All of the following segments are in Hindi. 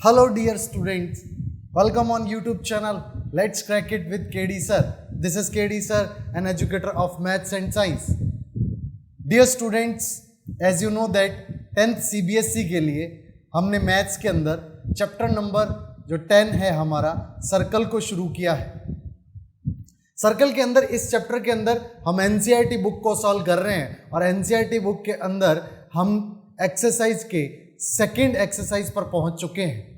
Hello, dear students. Welcome on YouTube channel. Let's crack it with KD sir. This is KD sir, an educator of maths and science. Dear students, as you know that 10th CBSE के लिए हमने मैथ्स के अंदर चैप्टर नंबर जो 10 है हमारा सर्कल को शुरू किया है। सर्कल के अंदर इस चैप्टर के अंदर हम एनसीईआरटी बुक को सॉल्व कर रहे हैं और एनसीईआरटी बुक के अंदर हम एक्सरसाइज के सेकंड एक्सरसाइज पर पहुंच चुके हैं।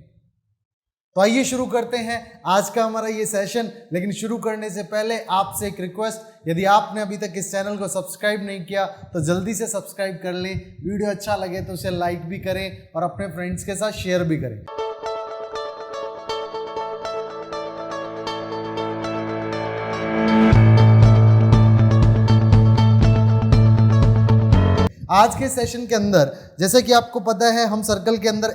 तो आइए शुरू करते हैं आज का हमारा ये सेशन। लेकिन शुरू करने से पहले आपसे एक रिक्वेस्ट, यदि आपने अभी तक इस चैनल को सब्सक्राइब नहीं किया तो जल्दी से सब्सक्राइब कर लें। वीडियो अच्छा लगे तो उसे लाइक भी करें और अपने फ्रेंड्स के साथ शेयर भी करें। आज के सेशन के अंदर जैसे कि आपको पता है हम सर्कल के अंदर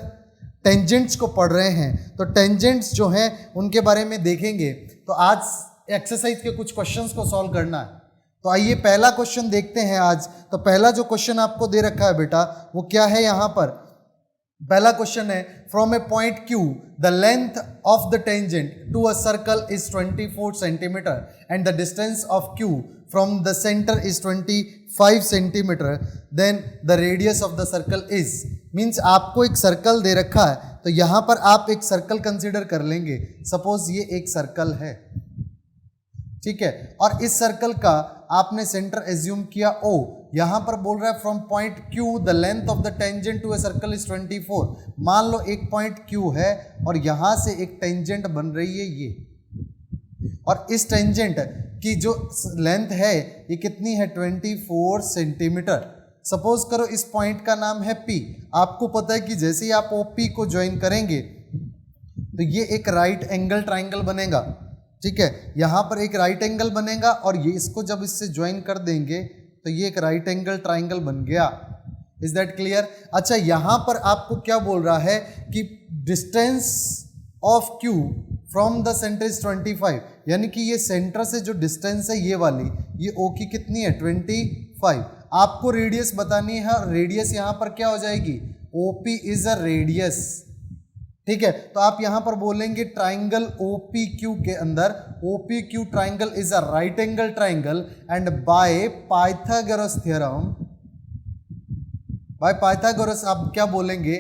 टेंजेंट्स को पढ़ रहे हैं, तो टेंजेंट्स जो हैं उनके बारे में देखेंगे। तो आज एक्सरसाइज के कुछ क्वेश्चंस को सॉल्व करना है। तो आइए पहला क्वेश्चन देखते हैं आज। तो पहला जो क्वेश्चन आपको दे रखा है बेटा वो क्या है, यहाँ पर पहला क्वेश्चन है from a point Q the length of the tangent to a circle is 24 centimetre and the distance of Q from the centre is 25 centimetre, then the radius of the circle is. Means आपको एक सर्कल दे रखा है, तो यहाँ पर आप एक सर्कल कंसिडर कर लेंगे। सपोज ये एक सर्कल है, ठीक है, और इस सर्कल का आपने सेंटर एज्यूम किया O। यहां पर बोल रहा है from point Q the length of the tangent to a circle is 24। मान लो एक पॉइंट Q है और यहां से एक टेंजेंट बन रही है ये, और इस टेंजेंट की जो लेंथ है ये कितनी है 24 सेंटीमीटर। सपोज करो इस पॉइंट का नाम है P। आपको पता है कि जैसे ही आप OP को ज्वाइन करेंगे तो ये एक राइट एंगल ट्राइंगल बनेगा, ठीक है। यहाँ पर एक राइट एंगल बनेगा और ये इसको जब इससे ज्वाइन कर देंगे तो ये एक राइट एंगल ट्राइंगल बन गया। Is that clear? अच्छा, यहाँ पर आपको क्या बोल रहा है कि distance of Q from the centre is 25, यानी कि ये सेंटर से जो डिस्टेंस है ये वाली, ये O की कितनी है 25। आपको रेडियस बतानी है, रेडियस यहाँ पर क्या हो जाएगी OP इज अ रेडियस, ठीक है। तो आप यहां पर बोलेंगे ट्राइंगल OPQ के अंदर OPQ triangle is a right angle triangle and by Pythagoras theorem, by Pythagoras आप क्या बोलेंगे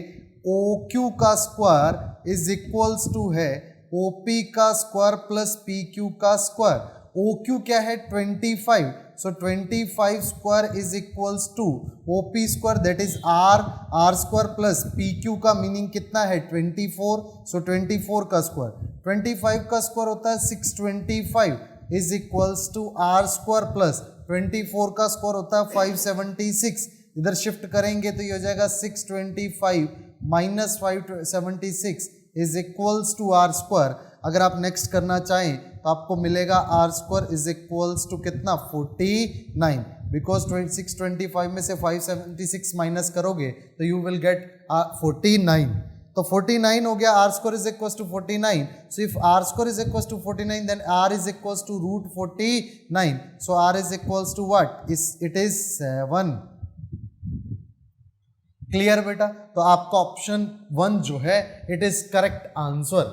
OQ का स्क्वायर इज इक्वल्स टू है OP का स्क्वायर प्लस PQ का स्क्वायर। OQ क्या है 25, so 25 square is equals to OP square that is R square plus PQ का मीनिंग कितना है 24, so 24 का स्क्वायर, 25 का स्क्वायर होता है 625 is equals to R square plus 24 का स्क्वायर होता है 576। इधर शिफ्ट करेंगे तो ये हो जाएगा 625 minus 576 is equals to R square. अगर आप नेक्स्ट करना चाहें तो आपको मिलेगा R square is equals to कितना 49, बिकॉज 625 में से 576 माइनस करोगे तो यू विल गेट 49। तो 49 हो गया, R square is equals to 49। So if R square is equals to 49 then R is equals to root 49। So R is equals to what, it is 7। Clear बेटा? तो आपका ऑप्शन 1 जो है इट इज करेक्ट आंसर।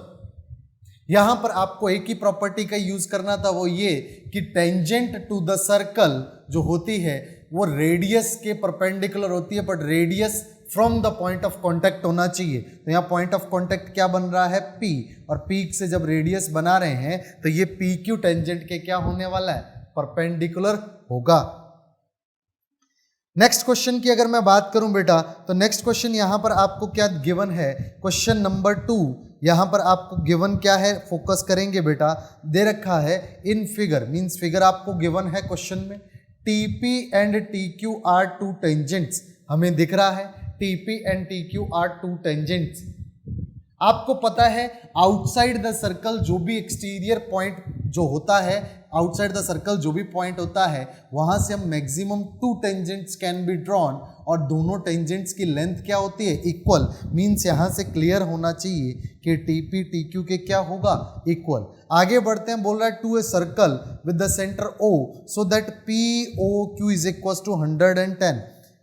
यहां पर आपको एक ही प्रॉपर्टी का यूज करना था, वो ये कि टेंजेंट टू द सर्कल जो होती है वो रेडियस के परपेंडिकुलर होती है, but radius from the point of contact होना चाहिए। तो यहाँ पॉइंट ऑफ कांटेक्ट क्या बन रहा है P, और P से जब रेडियस बना रहे हैं तो ये PQ टेंजेंट के क्या होने वाला है परपेंडिकुलर होगा। नेक्स्ट क्वेश्चन की अगर मैं बात करूं बेटा, तो नेक्स्ट क्वेश्चन यहां पर आपको क्या गिवन है, क्वेश्चन नंबर 2। यहां पर आपको गिवन क्या है, फोकस करेंगे बेटा, दे रखा है इन फिगर, मींस फिगर आपको गिवन है क्वेश्चन में। TP and TQ are two tangents, हमें दिख रहा है TP and TQ are two tangents. आपको पता है आउटसाइड द सर्कल जो भी एक्सटीरियर पॉइंट जो होता है, आउटसाइड द सर्कल जो भी पॉइंट होता है वहां से हम maximum 2 tangents can be drawn, और दोनों टेंजेंट्स की लेंथ क्या होती है इक्वल। मींस यहां से क्लियर होना चाहिए कि TP TQ के क्या होगा इक्वल। आगे बढ़ते हैं, बोल रहा है to a circle with the centre O so that POQ is equal to 110।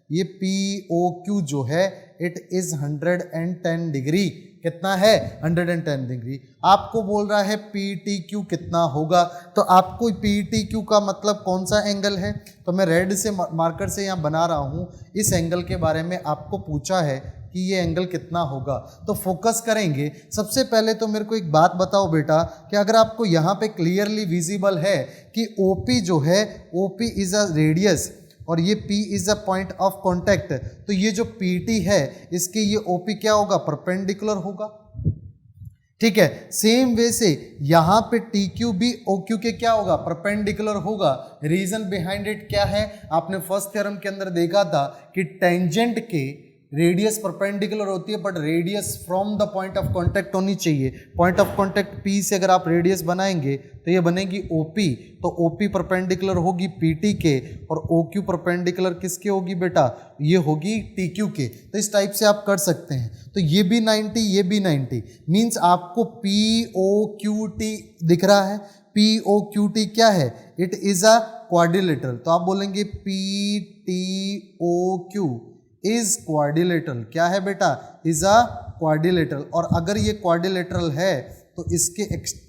ये POQ जो है इट इज 110 डिग्री। कितना है 110 डिग्री। आपको बोल रहा है पी टी क्यू कितना होगा, तो आपको पी टी क्यू का मतलब कौन सा एंगल है, तो मैं रेड से मार्कर से यहाँ बना रहा हूँ, इस एंगल के बारे में आपको पूछा है कि ये एंगल कितना होगा। तो फोकस करेंगे। सबसे पहले तो मेरे को एक बात बताओ बेटा कि अगर आपको यहाँ पे क्लियरली विजिबल है कि OP जो है OP इज अ रेडियस और ये P is a point of contact, तो ये जो PT है इसके ये OP क्या होगा, परपेंडिकुलर होगा। ठीक है, सेम वे से यहाँ पे TQ भी OQ के क्या होगा, परपेंडिकुलर होगा। रीजन बिहाइंड इट क्या है, आपने फर्स्ट थ्योरम के अंदर देखा था कि टेंजेंट के रेडियस परपेंडिकुलर होती है, but radius from the point of contact होनी चाहिए। पॉइंट ऑफ कांटेक्ट P से अगर आप रेडियस बनाएंगे तो ये बनेगी OP, तो OP परपेंडिकुलर होगी PT के और OQ परपेंडिकुलर किसके होगी बेटा, ये होगी TQ के। तो इस टाइप से आप कर सकते हैं। तो ये भी 90 ये भी 90, मीन्स आपको POQT दिख रहा है। POQT क्या है, इट इज अ क्वाड्रिलेटरल, तो आप बोलेंगे PTOQ इज क्वाड्रिलेटरल। क्या है बेटा, इज अ क्वाड्रिलेटरल। और अगर ये क्वाड्रिलेटरल है तो इसके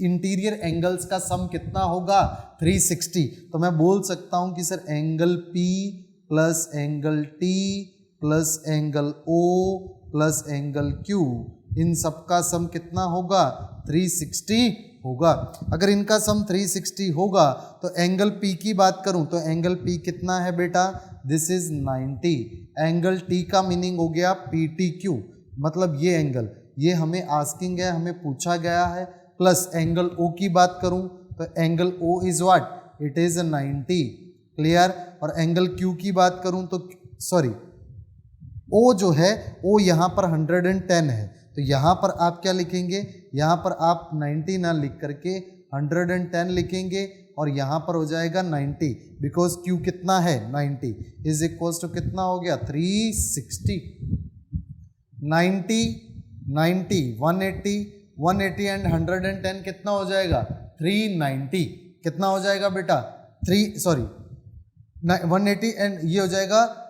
इंटीरियर एंगल्स का सम कितना होगा, 360। तो मैं बोल सकता हूं कि sir angle P plus angle T plus angle O plus angle Q, इन सब का सम कितना होगा, 360 होगा। अगर इनका सम 360 होगा तो एंगल P की बात करूं तो एंगल P कितना है बेटा, दिस इज 90। एंगल T का मीनिंग हो गया PTQ, मतलब ये एंगल, ये हमें आस्किंग है, हमें पूछा गया है। प्लस एंगल O की बात करूं तो angle O is what, it is 90। Clear. और एंगल Q की बात करूं तो सॉरी O जो है O यहाँ पर 110 है, तो यहाँ पर आप क्या लिखेंगे, यहाँ पर आप 90 ना लिख करके 110 लिखेंगे और यहाँ पर हो जाएगा 90, बिकॉज Q कितना है 90 इज इक्वल्स टू कितना हो गया 360। 90 90 180 एंड 110 कितना हो जाएगा 390, कितना हो जाएगा बेटा 180 एंड ये हो जाएगा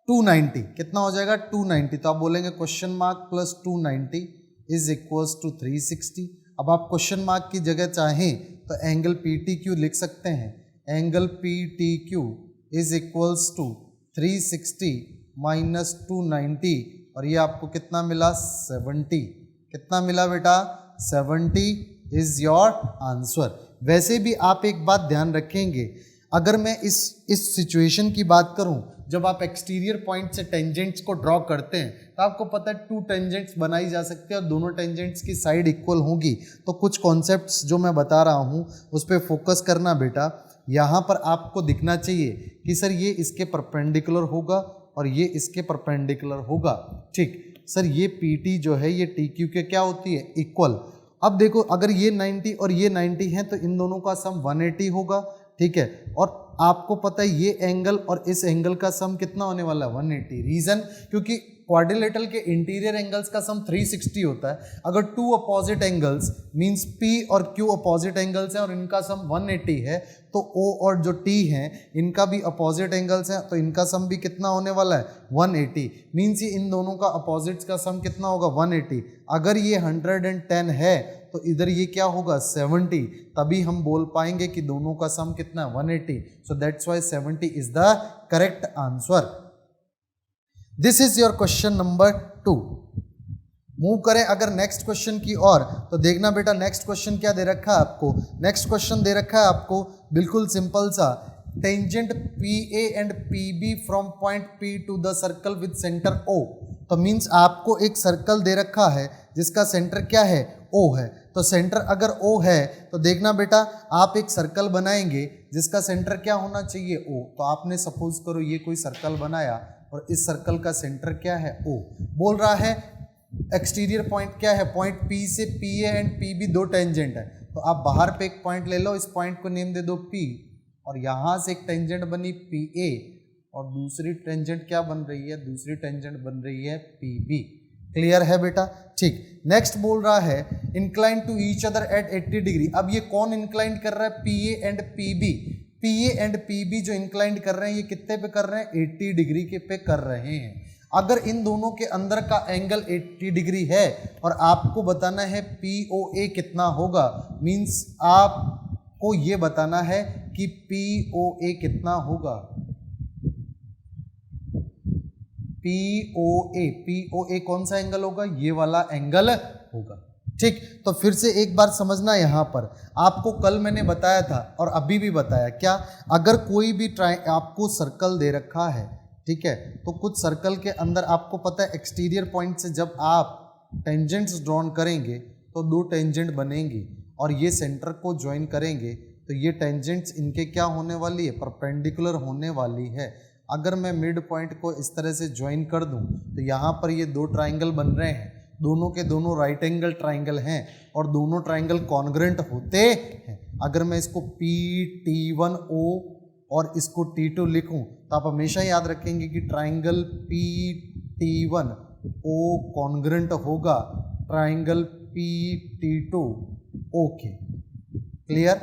290, कितना हो जाएगा 290। तो आप बोलेंगे question mark plus 290 is equals to 360। अब आप क्वेश्चन मार्क की जगह चाहें तो एंगल PTQ लिख सकते हैं। Angle PTQ is equals to 360 minus 290 और ये आपको कितना मिला 70। कितना मिला बेटा 70 इज योर आंसर। वैसे भी आप एक बात ध्यान रखेंगे, अगर मैं इस सिचुएशन की बात करूं, जब आप एक्सटीरियर पॉइंट से टेंजेंट्स को ड्रॉ करते हैं तो आपको पता है 2 टेंजेंट्स बनाई जा सकती है और दोनों टेंजेंट्स की साइड इक्वल होगी। तो कुछ कॉन्सेप्ट्स जो मैं बता रहा हूं उस पर फोकस करना बेटा। यहाँ पर आपको दिखना चाहिए कि सर ये इसके परपेंडिकुलर होगा और ये इसके परपेंडिकुलर होगा। ठीक सर, ये PT जो है ये TQ के क्या होती है, इक्वल। अब देखो अगर ये 90 और ये 90 है तो इन दोनों का सम 180 होगा। ठीक है, और आपको पता है ये एंगल और इस एंगल का सम कितना होने वाला है 180। रीजन क्योंकि क्वाड्रिलेटरल के इंटीरियर एंगल्स का सम 360 होता है। अगर 2 अपोजिट एंगल्स मींस P और Q अपोजिट एंगल्स हैं और इनका सम 180 है तो O और जो T हैं इनका भी अपोजिट एंगल्स हैं तो इनका सम भी कितना होने वाला है 180। मींस ये इन दोनों का अपोजिट्स का सम कितना होगा 180। अगर ये 110 है तो इधर ये क्या होगा 70, तभी हम बोल पाएंगे कि दोनों का सम कितना है 180। So that's why 70 is the correct answer. This is your question number 2। Move करें अगर नेक्स्ट क्वेश्चन की ओर, तो देखना बेटा नेक्स्ट क्वेश्चन क्या दे रखा है आपको। नेक्स्ट क्वेश्चन दे रखा है आपको बिल्कुल सिंपल सा, tangent PA and PB from point P to the circle with centre O। तो मीन्स आपको एक सर्कल दे रखा है जिसका सेंटर क्या है O है। तो सेंटर अगर O है तो देखना बेटा आप एक सर्कल बनाएंगे जिसका सेंटर क्या होना चाहिए O। तो आपने सपोज करो ये कोई सर्कल बनाया और इस सर्कल का सेंटर क्या है O। बोल रहा है एक्सटीरियर पॉइंट क्या है, पॉइंट P से PA एंड PB 2 टेंजेंट है। तो आप बाहर पे एक पॉइंट ले लो, इस पॉइंट को नेम दे दो P और यहाँ से एक टेंजेंट बनी PA और दूसरी टेंजेंट क्या बन रही है, दूसरी टेंजेंट बन रही है PB। क्लियर है बेटा। ठीक, नेक्स्ट बोल रहा है incline to each other at 80 degree. अब ये कौन इंक्लाइन कर रहा है, PA and PB। PA and PB जो इंक्लाइन कर रहे हैं ये कितने पे कर रहे हैं 80 डिग्री के पे कर रहे हैं। अगर इन दोनों के अंदर का एंगल 80 डिग्री है और आपको बताना है POA कितना होगा, मींस आपको ये बताना है कि POA कितना होगा। POA कौन सा एंगल होगा, ये वाला एंगल होगा। ठीक, तो फिर से एक बार समझना, यहाँ पर आपको कल मैंने बताया था और अभी भी बताया, क्या अगर कोई भी आपको सर्कल दे रखा है, ठीक है, तो कुछ सर्कल के अंदर आपको पता है एक्सटीरियर पॉइंट से जब आप टेंजेंट्स ड्रॉन करेंगे तो दो टेंजेंट बनेंगी और ये सेंटर को ज्वाइन करेंगे, तो ये टेंजेंट्स इनके क्या होने वाली है, परपेंडिकुलर होने वाली है। अगर मैं मिड पॉइंट को इस तरह से ज्वाइन कर दूं तो यहाँ पर ये दो ट्राइंगल बन रहे हैं, दोनों के दोनों राइट एंगल ट्राइंगल हैं और दोनों ट्राइंगल कॉन्ग्रेंट होते हैं। अगर मैं इसको PT1O और इसको T2 लिखूं तो आप हमेशा याद रखेंगे कि ट्राइंगल PT1O कॉन्ग्रेंट होगा triangle PT2 okay. Clear?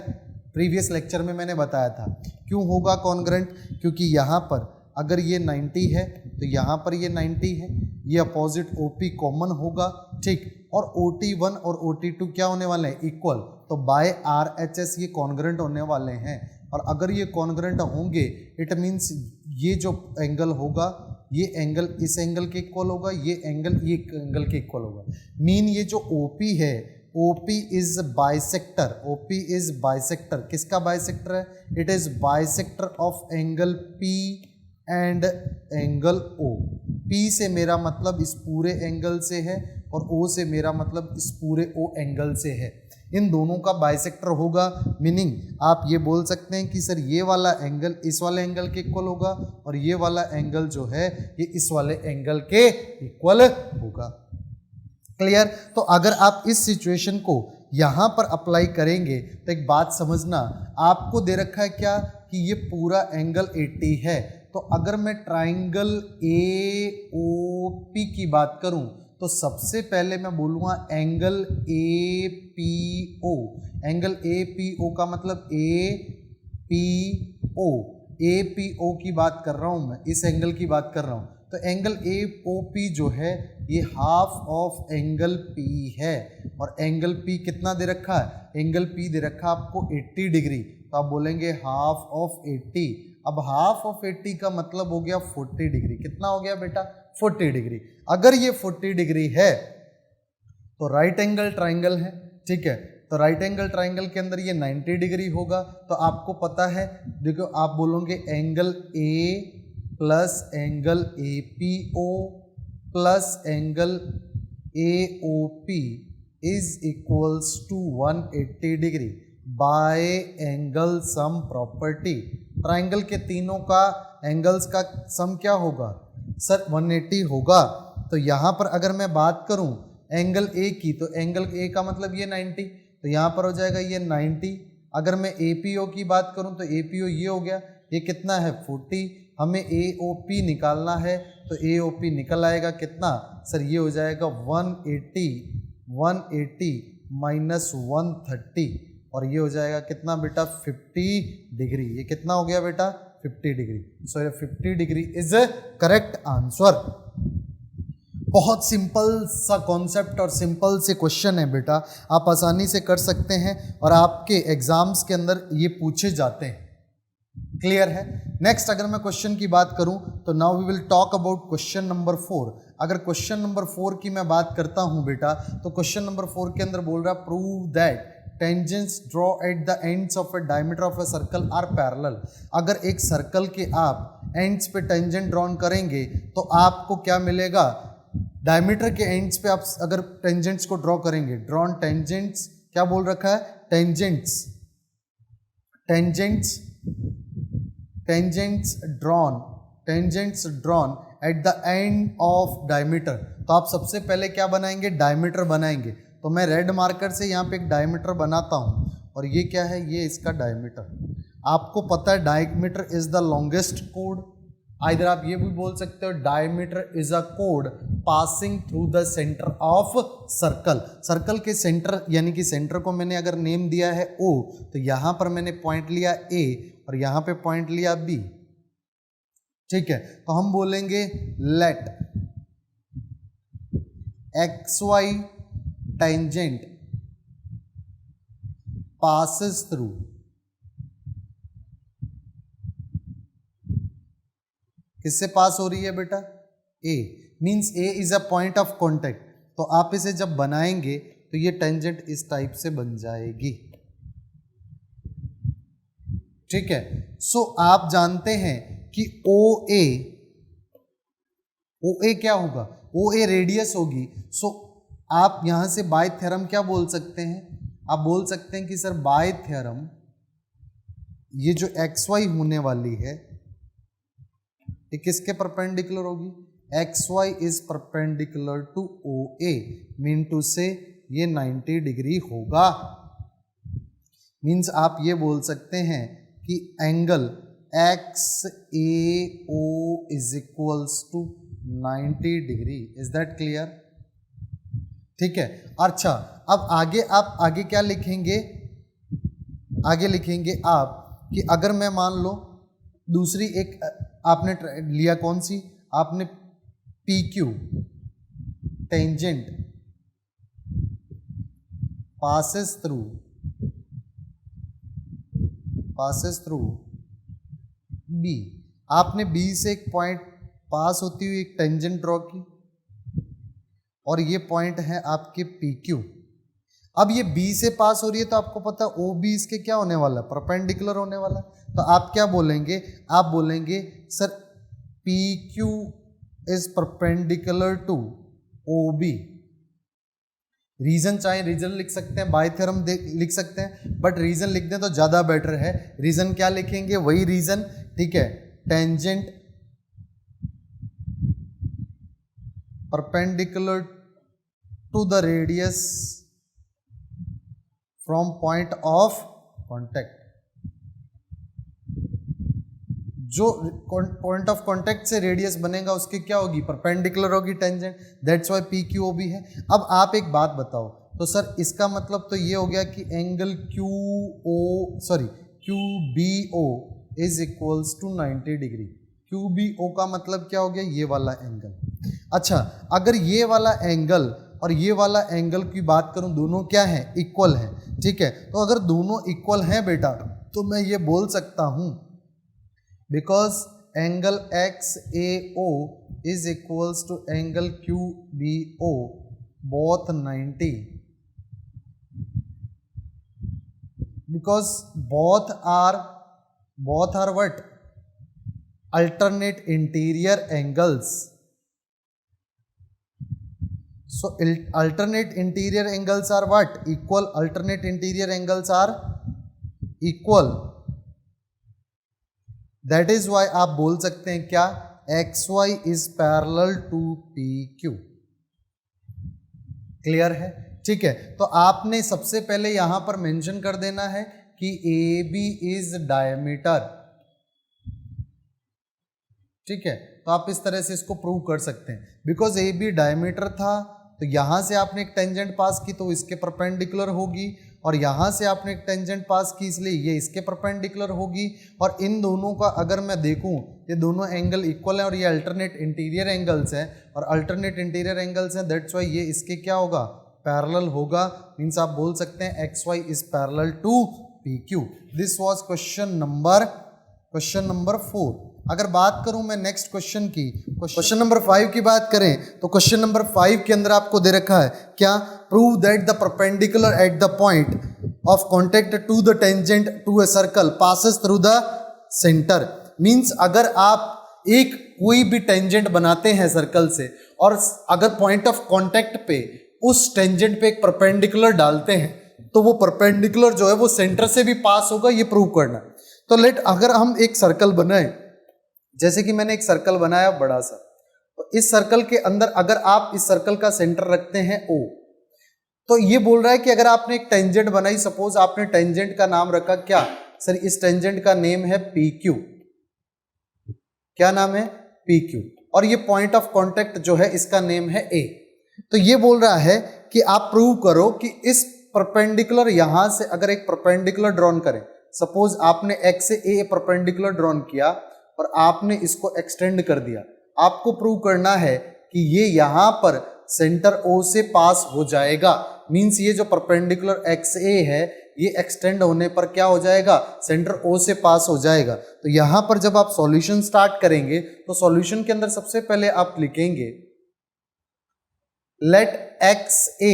Previous lecture में मैंने बताया था क्यों होगा कॉन्ग्रेंट, क्योंकि यहाँ पर अगर ये 90 है तो यहाँ पर ये 90 है, ये अपोजिट OP कॉमन होगा, ठीक, और OT1 और OT2 क्या होने वाले हैं, इक्वल, तो बाय RHS ये कॉन्ग्रेंट होने वाले हैं। और अगर ये कॉन्ग्रेंट होंगे इट मीन्स ये जो एंगल होगा ये एंगल इस एंगल के इक्वल होगा, ये एंगल ये एंगल के इक्वल होगा। मीन ये जो OP है, OP is bisector, OP is bisector, किसका बाइसेक्टर है, it is bisector of angle P and angle O। P से मेरा मतलब इस पूरे एंगल से है और O से मेरा मतलब इस पूरे O एंगल से है, इन दोनों का बाइसेक्टर होगा। मीनिंग आप ये बोल सकते हैं कि सर ये वाला एंगल इस वाले एंगल के इक्वल होगा और ये वाला एंगल जो है ये इस वाले एंगल के इक्वल होगा। क्लियर? तो अगर आप इस सिचुएशन को यहाँ पर अप्लाई करेंगे तो एक बात समझना, आपको दे रखा है क्या कि ये पूरा एंगल 80 है, तो अगर मैं ट्राइंगल AOP की बात करूं तो सबसे पहले मैं बोलूँगा एंगल APO। एंगल APO का मतलब APO की बात कर रहा हूँ मैं, इस एंगल की बात कर रहा हूँ। तो एंगल AOP जो है ये हाफ ऑफ एंगल P है और एंगल P कितना दे रखा है, एंगल P दे रखा है आपको 80 डिग्री, तो आप बोलेंगे हाफ ऑफ 80। अब हाफ ऑफ 80 का मतलब हो गया 40 डिग्री, कितना हो गया बेटा, 40 डिग्री। अगर ये 40 डिग्री है तो राइट एंगल ट्राइंगल है, ठीक है, तो राइट एंगल ट्राइंगल के अंदर ये 90 डिग्री होगा, तो आपको पता है, देखो आप बोलोगे angle A plus angle APO plus angle AOP is equals to 180 degree by angle sum property. Triangle के तीनों का एंगल्स का सम क्या होगा सर, 180 होगा। तो यहाँ पर अगर मैं बात करूँ एंगल A की, तो एंगल A का मतलब ये 90, तो यहाँ पर हो जाएगा ये 90। अगर मैं APO की बात करूँ तो APO ये हो गया, ये कितना है 40। हमें AOP निकालना है तो AOP निकल आएगा कितना सर, ये हो जाएगा 180 माइनस 130 और ये हो जाएगा कितना बेटा 50 डिग्री। ये कितना हो गया बेटा 50 डिग्री। सो ये 50 डिग्री इज करेक्ट आंसर। बहुत सिंपल सा कॉन्सेप्ट और सिंपल से क्वेश्चन है बेटा, आप आसानी से कर सकते हैं और आपके एग्जाम्स के अंदर ये पूछे जाते हैं। क्लियर है? नेक्स्ट अगर मैं क्वेश्चन की बात करूं तो now we will talk about question number 4। अगर क्वेश्चन नंबर 4 की मैं बात करता हूं बेटा, तो क्वेश्चन नंबर 4 के अंदर बोल रहा है prove that tangents draw at the ends of a diameter of a circle are parallel. अगर एक सर्कल के आप एंड्स पे टेंजेंट ड्रॉन करेंगे तो आपको क्या मिलेगा, डायमीटर के एंड्स पे आप अगर टेंजेंट्स को ड्रॉ करेंगे, ड्रॉन टेंजेंट्स क्या बोल रखा है, tangents drawn at the end of diameter. तो आप सबसे पहले क्या बनाएंगे, डायमीटर बनाएंगे। तो मैं रेड मार्कर से यहाँ पे एक डायमीटर बनाता हूँ और ये क्या है, ये इसका डायमीटर। आपको पता है diameter is the longest code, either आप ये भी बोल सकते हो diameter is a code passing through the centre of circle. Circle के सेंटर यानी कि सेंटर को मैंने अगर नेम दिया है O, तो यहाँ पर मैंने पॉइंट लिया A और यहाँ पे पॉइंट लिया B। ठीक है, तो हम बोलेंगे late XY tangent passes through किससे पास हो रही है बेटा? A means A is a point of contact. तो आप इसे जब बनाएंगे तो ये टेंजेंट इस टाइप से बन जाएगी, ठीक है। सो आप जानते हैं कि OA क्या होगा? OA रेडियस होगी। सो आप यहां से बाय थ्योरम क्या बोल सकते हैं? आप बोल सकते हैं कि सर बाय थ्योरम ये जो XY होने वाली है ये किसके परपेंडिकुलर होगी? XY is perpendicular to OA, mean to say ये 90 डिग्री होगा। मीन्स आप ये बोल सकते हैं कि angle XAO is equals to 90 degree. Is that clear? ठीक है। अच्छा, अब आप आगे क्या लिखेंगे? आगे लिखेंगे आप कि अगर मैं मान लो दूसरी एक आपने लिया, कौन सी? आपने PQ tangent passes through B। आपने B से एक पॉइंट पास होती हुई एक टेंजेंट ड्रॉ की और ये पॉइंट है आपके PQ। अब ये B से पास हो रही है तो आपको पता है OB इसके क्या होने वाला है? परपेंडिकुलर होने वाला है। तो आप क्या बोलेंगे? आप बोलेंगे sir PQ is perpendicular to OB। Reason चाहे रीजन लिख सकते हैं, बाय थ्योरम लिख सकते हैं, बट रीजन लिख दें तो ज्यादा बेटर है। रीजन क्या लिखेंगे? वही रीजन, ठीक है। Tangent perpendicular to the radius from point of contact. जो पॉइंट ऑफ कॉन्टेक्ट से रेडियस बनेगा उसकी क्या होगी? परपेंडिकुलर होगी टेंजेंट। दैट्स व्हाई PQOB है। अब आप एक बात बताओ, तो सर इसका मतलब तो ये हो गया कि angle QBO is equals to 90 degree. QBO का मतलब क्या हो गया? ये वाला एंगल। अच्छा, अगर ये वाला एंगल और ये वाला एंगल की बात करूं, दोनों क्या है? इक्वल है, ठीक है। तो अगर दोनों इक्वल हैं बेटा तो मैं ये बोल सकता हूं because angle XAO is equals to angle QBO both 90 because both are what? Alternate interior angles. So alternate interior angles are what? Equal. Alternate interior angles are equal. That is why आप बोल सकते हैं क्या? XY is parallel to PQ। Clear है? ठीक है। तो आपने सबसे पहले यहां पर मेंशन कर देना है कि AB इज डायमीटर, ठीक है। तो आप इस तरह से इसको प्रूव कर सकते हैं। बिकॉज AB डायमीटर था तो यहां से आपने एक टेंजेंट पास की तो इसके परपेंडिकुलर होगी, और यहां से आपने एक टेंजेंट पास की इसलिए ये इसके परपेंडिकुलर होगी। और इन दोनों का अगर मैं देखूं, ये दोनों एंगल इक्वल हैं और ये अल्टरनेट इंटीरियर एंगल्स हैं, और अल्टरनेट इंटीरियर एंगल्स हैं, दैट्स वाई ये इसके क्या होगा? पैरेलल होगा। मीन्स आप बोल सकते हैं XY is parallel to PQ। This was question number 4। अगर बात करूं मैं नेक्स्ट क्वेश्चन की, क्वेश्चन नंबर 5 की बात करें तो क्वेश्चन नंबर 5 के अंदर आपको दे रखा है क्या? Prove that the perpendicular at the point of contact to the tangent to a circle passes through the centre. Means अगर आप एक कोई भी टेंजेंट बनाते हैं सर्कल से और अगर पॉइंट ऑफ कॉन्टेक्ट पे उस टेंजेंट पे एक परपेंडिकुलर डालते हैं तो वो परपेंडिकुलर जो है वो सेंटर से भी पास होगा, ये प्रूव करना। तो लेट अगर हम एक सर्कल बनाए, जैसे कि मैंने एक सर्कल बनाया बड़ा सा, तो इस सर्कल के अंदर अगर आप इस सर्कल का सेंटर रखते हैं O, तो ये बोल रहा है कि अगर आपने एक टेंजेंट बनाई, सपोज आपने टेंजेंट का नाम रखा क्या? सर इस टेंजेंट का नेम है PQ। क्या नाम है? PQ। और ये पॉइंट ऑफ कांटेक्ट जो है इसका नेम है A। तो ये बोल रहा है कि आप प्रूव करो कि इस परपेंडिकुलर यहां से अगर एक परपेंडिकुलर ड्रॉन करें, सपोज आपने X से A परपेंडिकुलर ड्रॉन किया और आपने इसको एक्सटेंड कर दिया, आपको प्रूव करना है कि ये यहां पर सेंटर O से पास हो जाएगा। मींस ये जो परपेंडिकुलर XA है ये एक्सटेंड होने पर क्या हो जाएगा, सेंटर O से पास हो जाएगा। तो यहां पर जब आप सॉल्यूशन स्टार्ट करेंगे तो सॉल्यूशन के अंदर सबसे पहले आप लिखेंगे लेट XA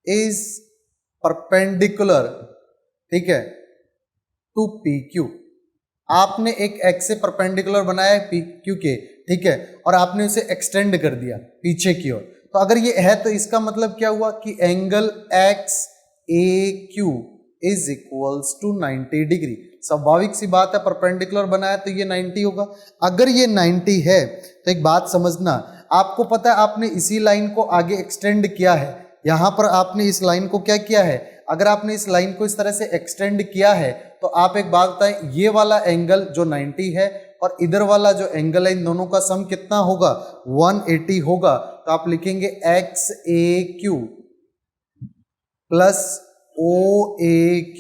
इज परपेंडिकुलर, ठीक है, टू PQ। आपने एक एक्स से परपेंडिकुलर बनाया है PQ के, ठीक है, और आपने उसे एक्सटेंड कर दिया पीछे की ओर। तो अगर ये है तो इसका मतलब क्या हुआ कि angle XAQ is equals to 90 degree. स्वाभाविक सी बात है, परपेंडिकुलर बनाया तो ये 90 होगा। अगर ये 90 है तो एक बात समझना, आपको पता है आपने इसी लाइन को आगे एक्सटेंड किया है। यहां पर आपने इस लाइन को क्या किया है, अगर आपने इस लाइन को इस तरह से एक्सटेंड किया है तो आप एक बात बताएं, ये वाला एंगल जो 90 है और इधर वाला जो एंगल है इन दोनों का सम कितना होगा, 180 होगा। तो आप लिखेंगे XAQ plus OAQ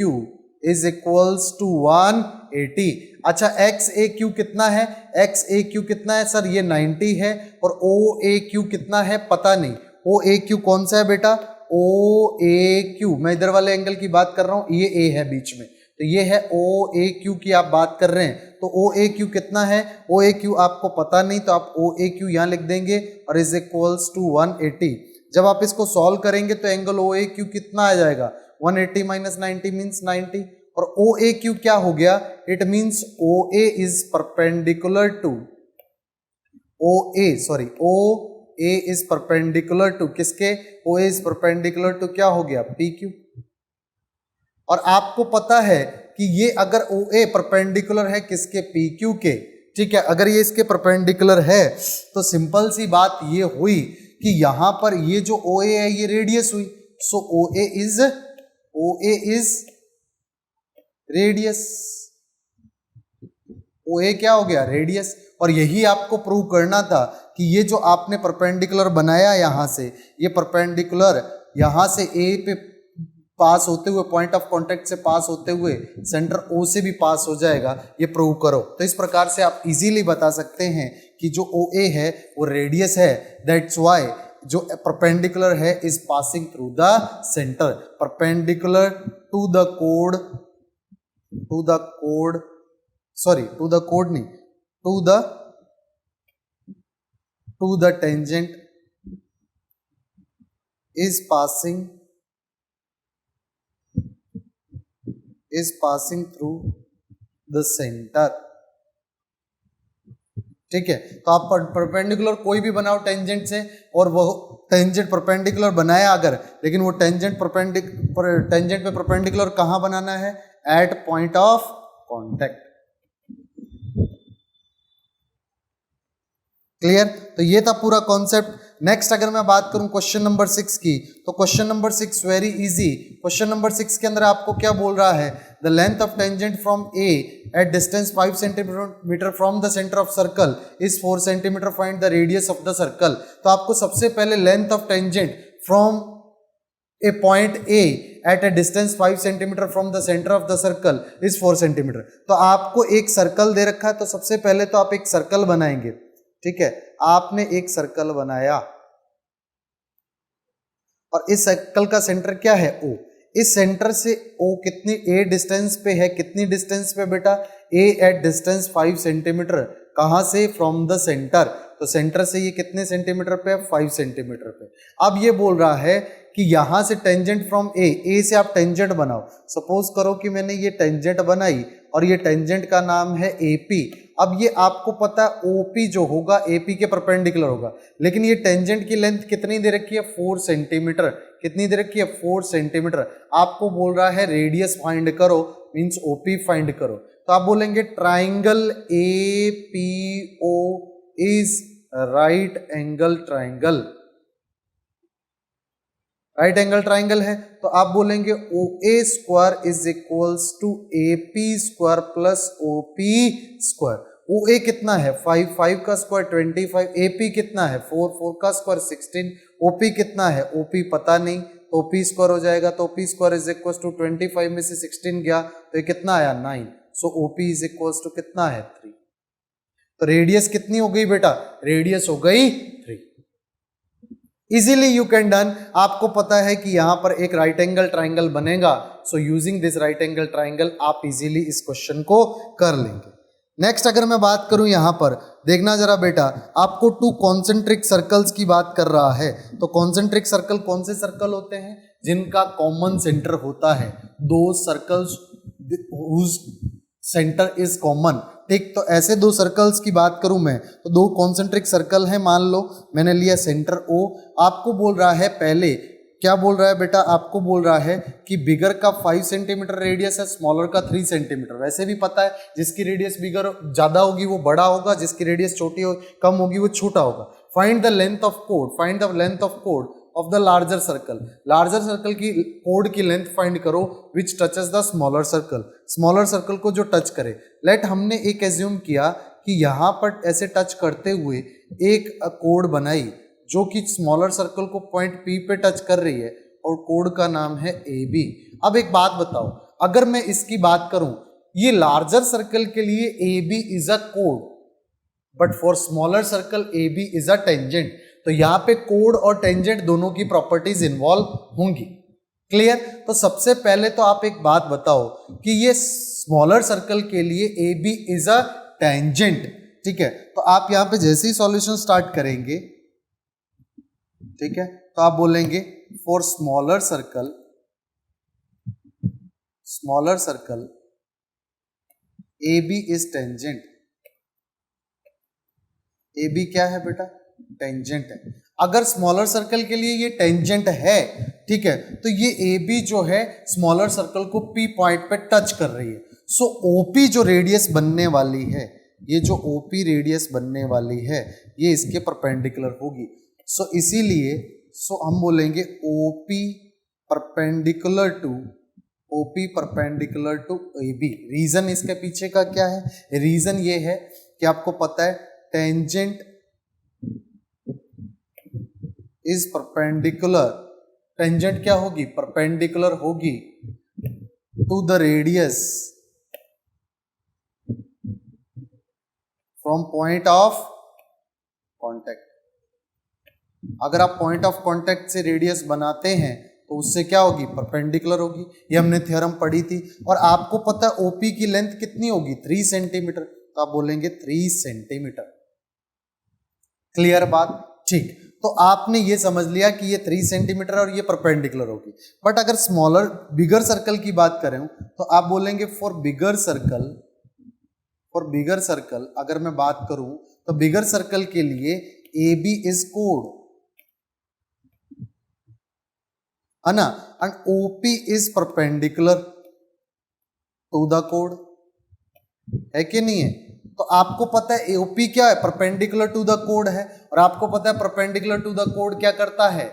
is equals to 180। अच्छा, XAQ कितना है, XAQ कितना है सर, ये 90 है, और OAQ कितना है पता नहीं। OAQ कौन सा है बेटा, OAQ, मैं इधर वाले एंगल की बात कर रहा हूं, ये A है बीच में, तो ये है OAQ की आप बात कर रहे हैं। तो OAQ कितना है, OAQ आपको पता नहीं, तो आप OAQ यहां लिख देंगे और इज इक्वल्स टू 180। जब आप इसको सॉल्व करेंगे तो एंगल OAQ कितना आ जाएगा, 180 माइनस 90 मीन्स 90, और OAQ क्या हो गया, it means OA is perpendicular to OA is perpendicular to किसके, OA इज परपेंडिकुलर टू क्या हो गया, PQ। और आपको पता है कि ये अगर OA परपेंडिकुलर है किसके, PQ के, ठीक है, अगर ये इसके परपेंडिकुलर है तो सिंपल सी बात ये हुई कि यहां पर ये जो OA है ये रेडियस हुई। सो OA इज रेडियस, OA क्या हो गया, रेडियस। और यही आपको प्रूव करना था कि ये जो आपने परपेंडिकुलर बनाया यहां से, ये परपेंडिकुलर यहां से A पे पास होते हुए, पॉइंट ऑफ कांटेक्ट से पास होते हुए सेंटर O से भी पास हो जाएगा, ये प्रूव करो। तो इस प्रकार से आप इजीली बता सकते हैं कि जो OA है वो रेडियस है, दैट्स व्हाई जो परपेंडिकुलर है is passing through the centre, perpendicular to the कोड नहीं, to the tangent is passing through the center, ठीक है। तो आप परपेंडिकुलर कोई भी बनाओ टेंजेंट से, और वो टेंजेंट परपेंडिकुलर बनाया अगर, लेकिन वो टेंजेंट पे परपेंडिकुलर कहां बनाना है, at point of contact. Clear, तो ये था पूरा कॉन्सेप्ट। नेक्स्ट अगर मैं बात करूं क्वेश्चन नंबर 6 की, तो question number 6 very easy. Question number 6 के अंदर आपको क्या बोल रहा है, the length of tangent from A at distance 5 centimetre from the centre of circle is 4 centimetre, find the radius of the circle. तो आपको सबसे पहले length of tangent from a point A at a distance 5 centimetre from the centre of the circle is 4 centimetre. तो आपको एक सर्कल दे रखा है, तो सबसे पहले तो आप एक सर्कल बनाएंगे, ठीक है। आपने एक सर्कल बनाया और इस सर्कल का सेंटर क्या है, O। इस सेंटर से O कितनी A डिस्टेंस पे है, कितनी डिस्टेंस पे बेटा, A एट डिस्टेंस 5 सेंटीमीटर, कहां से, फ्रॉम द सेंटर। तो सेंटर से ये कितने सेंटीमीटर पे है, 5 सेंटीमीटर पे। अब ये बोल रहा है कि यहां से टेंजेंट फ्रॉम A से आप टेंजेंट बनाओ। सपोज करो कि मैंने ये टेंजेंट बनाई और ये टेंजेंट का नाम है AP। अब ये आपको पता है OP जो होगा AP के परपेंडिकुलर होगा, लेकिन ये टेंजेंट की लेंथ कितनी दे रखी है, 4 सेंटीमीटर। कितनी दे रखी है, 4 सेंटीमीटर। आपको बोल रहा है रेडियस फाइंड करो, मींस OP फाइंड करो। तो आप बोलेंगे triangle APO is right angle triangle, right angle triangle है। तो आप बोलेंगे OA square is equals to AP square plus OP square. OA कितना है, 5 का स्क्वायर 25, AP कितना है, 4 का स्क्वायर 16, OP कितना है, OP पता नहीं, तो OP स्क्वायर हो जाएगा। तो OP square is equals to 25 में से 16 गया तो ये कितना आया, 9। सो OP इज इक्वल्स टू कितना है, 3। तो रेडियस कितनी हो गई बेटा, रेडियस हो गई 3। Easily you can done. आपको पता है कि यहां पर एक राइट एंगल ट्राइंगल बनेगा, so using this right angle triangle आप इजीली इस क्वेश्चन को कर लेंगे। नेक्स्ट अगर मैं बात करूं यहां पर, देखना जरा बेटा, आपको टू कॉन्सेंट्रिक सर्कल्स की बात कर रहा है। तो कॉन्सेंट्रिक सर्कल कौन से सर्कल होते हैं? जिनका कॉमन सेंटर होता है, दो circles whose centre is common. ठीक, तो ऐसे दो सर्कल्स की बात करूं मैं, तो दो कॉन्सेंट्रिक सर्कल है, मान लो मैंने लिया सेंटर O। आपको बोल रहा है पहले, क्या बोल रहा है बेटा? आपको बोल रहा है कि बिगर का 5 सेंटीमीटर रेडियस है, स्मॉलर का 3 सेंटीमीटर। वैसे भी पता है जिसकी रेडियस बिगर ज्यादा होगी वो बड़ा होगा, जिसकी रेडियस छोटी हो कम होगी वो छोटा होगा। Find the length of code, find the length of code of the larger circle. Larger circle की कोड की लेंथ फाइंड करो विच touches the smaller circle, smaller circle को जो टच करे। लेट हमने एक एज्यूम किया कि यहाँ पर ऐसे टच करते हुए एक कोड बनाई जो कि स्मॉलर सर्कल को पॉइंट P पे टच कर रही है और कोड का नाम है AB। अब एक बात बताओ, अगर मैं इसकी बात करूं, ये लार्जर सर्कल के लिए AB is a code, but for smaller circle AB is a tangent. तो यहाँ पे कोड और टेंजेंट दोनों की प्रॉपर्टीज इन्वॉल्व होंगी। क्लियर? तो सबसे पहले तो आप एक बात बताओ कि ये स्मॉलर सर्कल के लिए AB इज अ टेंजेंट। ठीक है, तो आप यहाँ पे जैसे ही सॉल्यूशन स्टार्ट करेंगे, ठीक है, तो आप बोलेंगे for smaller circle AB is tangent. AB क्या है बेटा? टेंजेंट है। अगर स्मॉलर सर्कल के लिए ये टेंजेंट है, ठीक है, तो ये AB जो है स्मॉलर सर्कल को P पॉइंट पे टच कर रही है। सो OP जो रेडियस बनने वाली है, ये जो OP रेडियस बनने वाली है, ये इसके परपेंडिकुलर होगी। सो इसीलिए हम बोलेंगे OP perpendicular to AB। Reason इसके पीछे का क्या है? रीजन ये है कि आपको पता है टेंजेंट इज परपेंडिकुलर, टेंजेंट क्या होगी? परपेंडिकुलर होगी to the radius from point of contact. अगर आप पॉइंट ऑफ कॉन्टेक्ट से रेडियस बनाते हैं तो उससे क्या होगी? परपेंडिकुलर होगी। ये हमने थ्योरम पढ़ी थी। और आपको पता है OP की लेंथ कितनी होगी? 3 सेंटीमीटर। तो आप बोलेंगे 3 सेंटीमीटर। क्लियर बात? ठीक, तो आपने ये समझ लिया कि ये 3 सेंटीमीटर और ये परपेंडिकुलर होगी। बट अगर स्मॉलर बिगर सर्कल की बात करें तो आप बोलेंगे फॉर बिगर सर्कल अगर मैं बात करूं तो बिगर सर्कल के लिए AB इज कोड, है ना, and OP is perpendicular to the कोड, है कि नहीं है? तो आपको पता है OP क्या है? परपेंडिकुलर टू द कोड है। और आपको पता है परपेंडिकुलर टू द कोड क्या करता है?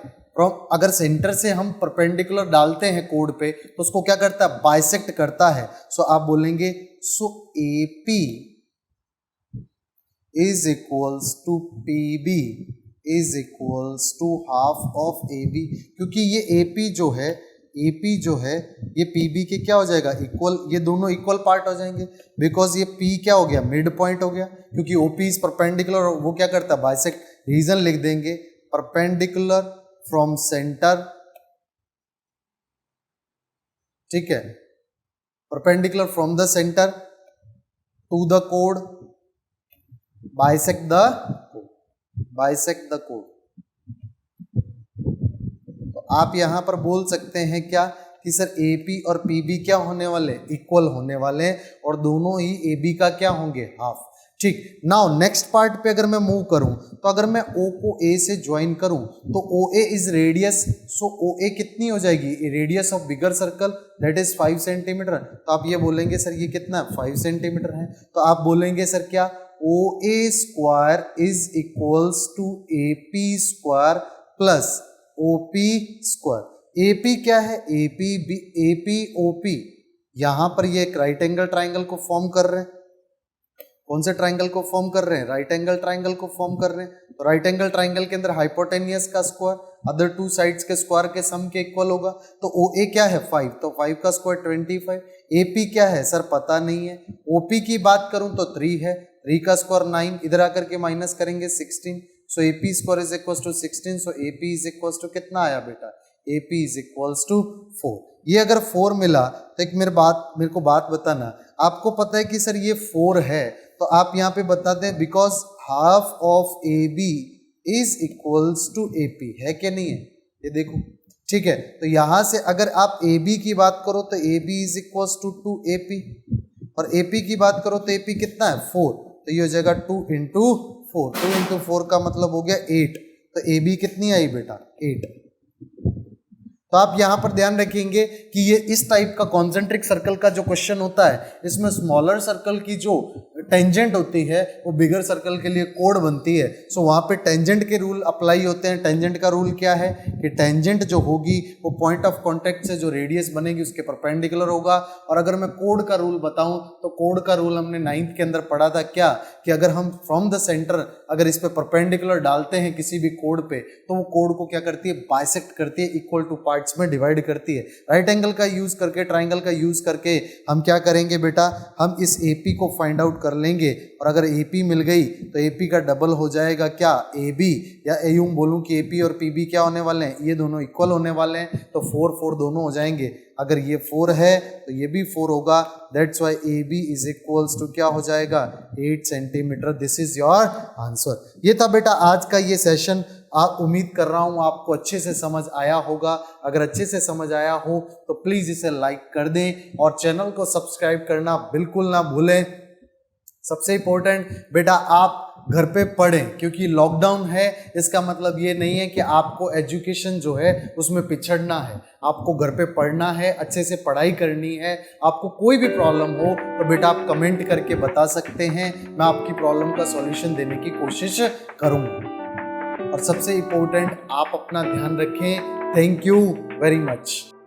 अगर सेंटर से हम परपेंडिकुलर डालते हैं कोड पे तो उसको क्या करता है? बाइसेक्ट करता है। सो आप बोलेंगे so AP is equals to PB is equals to half of AB। क्योंकि ये AP जो है ये PB के क्या हो जाएगा? इक्वल। ये दोनों इक्वल पार्ट हो जाएंगे बिकॉज ये P क्या हो गया? मिड पॉइंट हो गया। क्योंकि OP इज परपेंडिकुलर और वो क्या करता है? बाइसेक्ट। रीजन लिख देंगे परपेंडिकुलर फ्रॉम सेंटर, ठीक है, perpendicular from the centre to the code, bisect the code. तो आप यहां पर बोल सकते हैं क्या कि सर AP और PB क्या होने वाले? इक्वल होने वाले हैं और दोनों ही AB का क्या होंगे? हाफ। ठीक, नाउ नेक्स्ट पार्ट पे अगर मैं मूव करूं तो अगर मैं O को A से ज्वाइन करूं तो OA is radius. So OA कितनी हो जाएगी? Radius of bigger circle that is 5 centimetre. तो आप ये बोलेंगे सर ये कितना है? 5 सेंटीमीटर है। तो आप बोलेंगे सर क्या? OA square is equals to AP square plus OP square. AP क्या है? AP OP। यहां पर ये एक राइट एंगल ट्राइंगल को फॉर्म कर रहे हैं। कौन से ट्राइंगल को फॉर्म कर रहे हैं? राइट एंगल ट्राइंगल को फॉर्म कर रहे हैं। तो राइट एंगल ट्राइंगल के अंदर हाइपोटेनियस का स्क्वायर अदर टू साइड्स के स्क्वायर के सम के इक्वल होगा। तो OA क्या है? 5, तो 5 का स्क्वायर 25। AP क्या है सर? पता नहीं है। OP की बात करूं तो 3 है, 3 का स्क्वायर 9, इधर आकर के माइनस करेंगे 16, so AP square is equals to 16, so AP is equals to कितना आया बेटा, AP इज इक्वल्स टू 4। ये अगर 4 मिला तो एक मेरे को बात बताना, आपको पता है कि सर ये 4 है, तो आप यहाँ पे बताते हैं because half of AB is equals to AP, है कि नहीं है, ये देखो, ठीक है। तो यहां से अगर आप AB की बात करो तो AB is equals to 2AP, और AP की बात करो तो AP कितना है 4, तो ये हो जाएगा 2 इंटू 4, 2 इंटू 4 का मतलब हो गया 8, तो AB कितनी आई बेटा 8। तो आप यहां पर ध्यान रखेंगे कि ये इस टाइप का कॉन्सेंट्रिक सर्कल का जो क्वेश्चन होता है, इसमें स्मॉलर सर्कल की जो टेंजेंट होती है वो बिगर सर्कल के लिए कोड बनती है। सो वहां पे टेंजेंट के रूल अप्लाई होते हैं। टेंजेंट का रूल क्या है कि टेंजेंट जो होगी वो पॉइंट ऑफ कांटेक्ट से जो रेडियस बनेगी उसके परपेंडिकुलर होगा। और अगर मैं कोड का रूल बताऊं तो कोड का रूल हमने 9th के अंदर पढ़ा था क्या, कि अगर हम फ्रॉम द सेंटर अगर इस पे परपेंडिकुलर डालते हैं किसी भी कोड पे, तो वो कोड को क्या करती है, बाइसेक्ट करती है, इक्वल टू पार्ट्स में डिवाइड करती है। राइट एंगल का यूज करके, ट्राइंगल का यूज करके हम क्या करेंगे बेटा, हम इस AP को फाइंड आउट कर लेंगे, और अगर AP मिल गई तो AP का डबल हो जाएगा क्या AB, या यूं बोलूं कि AP और PB क्या होने वाले हैं, ये दोनों इक्वल होने वाले हैं, तो 4 4 दोनों हो जाएंगे। अगर ये 4 है तो ये भी 4 होगा, that's why AB is equals to क्या हो जाएगा 8 centimetre. This is your answer. ये था बेटा आज का ये सेशन। आप उम्मीद कर रहा हूं आपको अच्छे से समझ आया होगा। अगर अच्छे से समझ आया हो तो प्लीज इसे लाइक कर दें और चैनल को सब्सक्राइब करना बिल्कुल ना भूलें। सबसे इंपॉर्टेंट बेटा आप घर पे पढ़ें, क्योंकि लॉकडाउन है, इसका मतलब ये नहीं है कि आपको एजुकेशन जो है उसमें पिछड़ना है। आपको घर पे पढ़ना है, अच्छे से पढ़ाई करनी है। आपको कोई भी प्रॉब्लम हो तो बेटा आप कमेंट करके बता सकते हैं, मैं आपकी प्रॉब्लम का सॉल्यूशन देने की कोशिश करूंगा। और सबसे इंपॉर्टेंट आप अपना ध्यान रखें। Thank you very much.